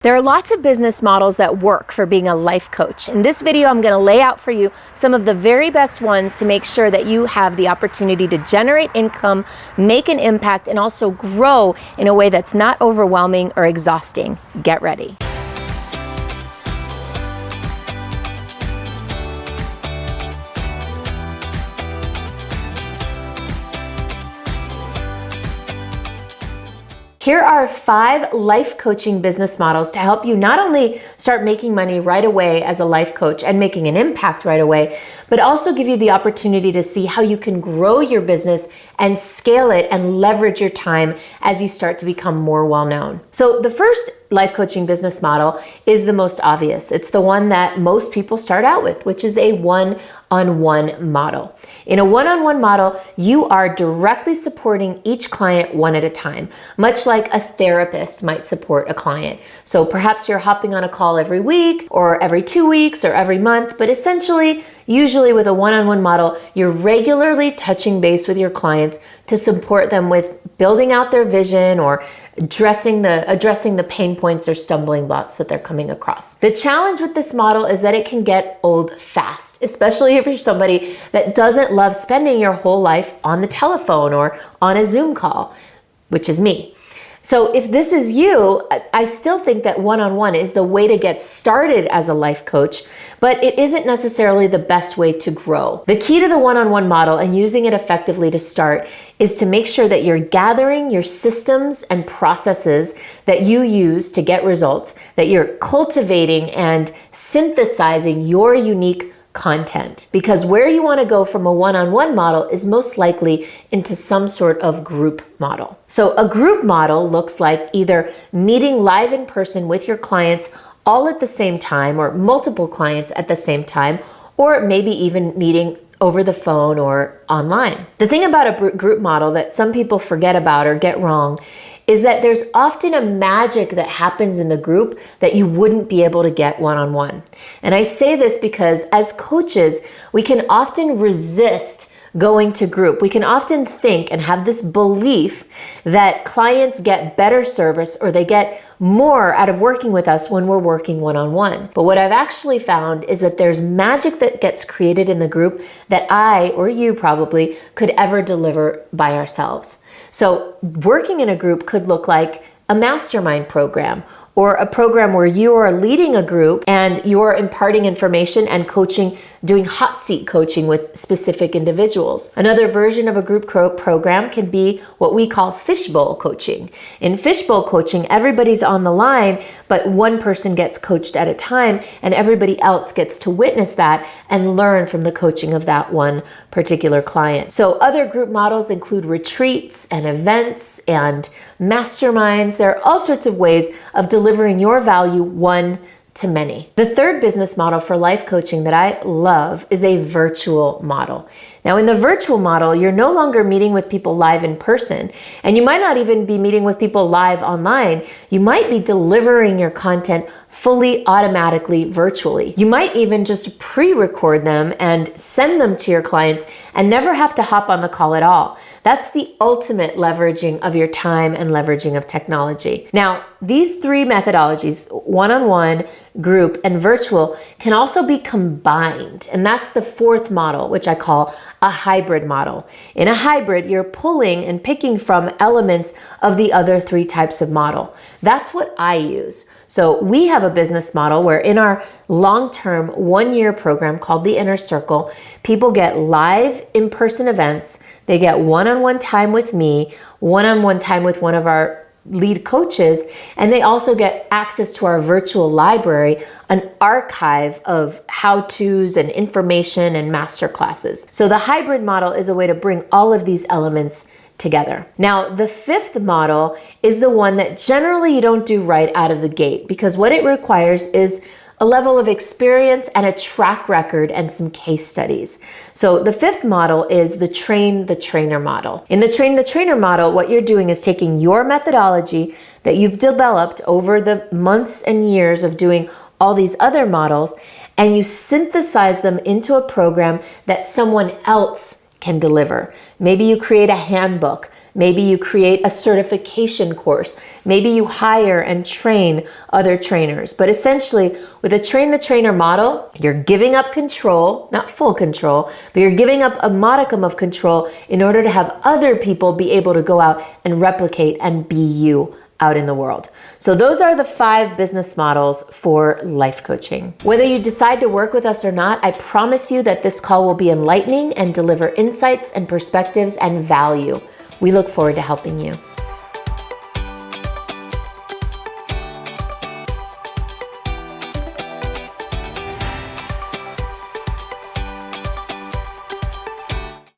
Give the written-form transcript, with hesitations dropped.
There are lots of business models that work for being a life coach. In this video, I'm going to lay out for you some of the very best ones to make sure that you have the opportunity to generate income, make an impact, and also grow in a way that's not overwhelming or exhausting. Get ready. Here are 5 life coaching business models to help you not only start making money right away as a life coach and making an impact right away, but also give you the opportunity to see how you can grow your business and scale it and leverage your time as you start to become more well-known. So the first life coaching business model is the most obvious. It's the one that most people start out with, which is a one-on-one model. In a one-on-one model, you are directly supporting each client one at a time, much like a therapist might support a client. So perhaps you're hopping on a call every week or every 2 weeks or every month, but essentially, usually with a one-on-one model, you're regularly touching base with your clients to support them with building out their vision or addressing the pain points or stumbling blocks that they're coming across. The challenge with this model is that it can get old fast, especially if you're somebody that doesn't love spending your whole life on the telephone or on a Zoom call, which is me. So if this is you, I still think that one-on-one is the way to get started as a life coach, but it isn't necessarily the best way to grow. The key to the one-on-one model and using it effectively to start is to make sure that you're gathering your systems and processes that you use to get results, that you're cultivating and synthesizing your unique content. Because where you want to go from a one-on-one model is most likely into some sort of group model. So a group model looks like either meeting live in person with your clients all at the same time or multiple clients at the same time, or maybe even meeting over the phone or online. The thing about a group model that some people forget about or get wrong is that there's often a magic that happens in the group that you wouldn't be able to get one-on-one. And I say this because as coaches, we can often resist going to group. We can often think and have this belief that clients get better service or they get more out of working with us when we're working one-on-one. But what I've actually found is that there's magic that gets created in the group that I, or you probably, could ever deliver by ourselves. So working in a group could look like a mastermind program or a program where you are leading a group and you're imparting information and coaching, doing hot seat coaching with specific individuals. Another version of a group program can be what we call fishbowl coaching. In fishbowl coaching, everybody's on the line, but one person gets coached at a time and everybody else gets to witness that and learn from the coaching of that one particular client. So other group models include retreats and events and masterminds. There are all sorts of ways of delivering your value one to many. The third business model for life coaching that I love is a virtual model. Now, in the virtual model, you're no longer meeting with people live in person, and you might not even be meeting with people live online. You might be delivering your content fully automatically virtually. You might even just pre-record them and send them to your clients and never have to hop on the call at all. That's the ultimate leveraging of your time and leveraging of technology. Now, these 3 methodologies, one-on-one, group, and virtual, can also be combined. And that's the 4th model, which I call a hybrid model. In a hybrid, you're pulling and picking from elements of the other 3 types of model. That's what I use. So we have a business model where in our long-term 1-year program called the Inner Circle, people get live in-person events, they get one-on-one time with me, one-on-one time with one of our lead coaches, and they also get access to our virtual library, an archive of how-tos and information and master classes. So the hybrid model is a way to bring all of these elements together. Now, the 5th model is the one that generally you don't do right out of the gate because what it requires is a level of experience and a track record and some case studies. So the 5th model is the train the trainer model. In the train the trainer model, what you're doing is taking your methodology that you've developed over the months and years of doing all these other models, and you synthesize them into a program that someone else can deliver. Maybe you create a handbook. Maybe you create a certification course. Maybe you hire and train other trainers. But essentially, with a train the trainer model, you're giving up control, not full control, but you're giving up a modicum of control in order to have other people be able to go out and replicate and be you out in the world. So those are the 5 business models for life coaching. Whether you decide to work with us or not, I promise you that this call will be enlightening and deliver insights and perspectives and value. We look forward to helping you.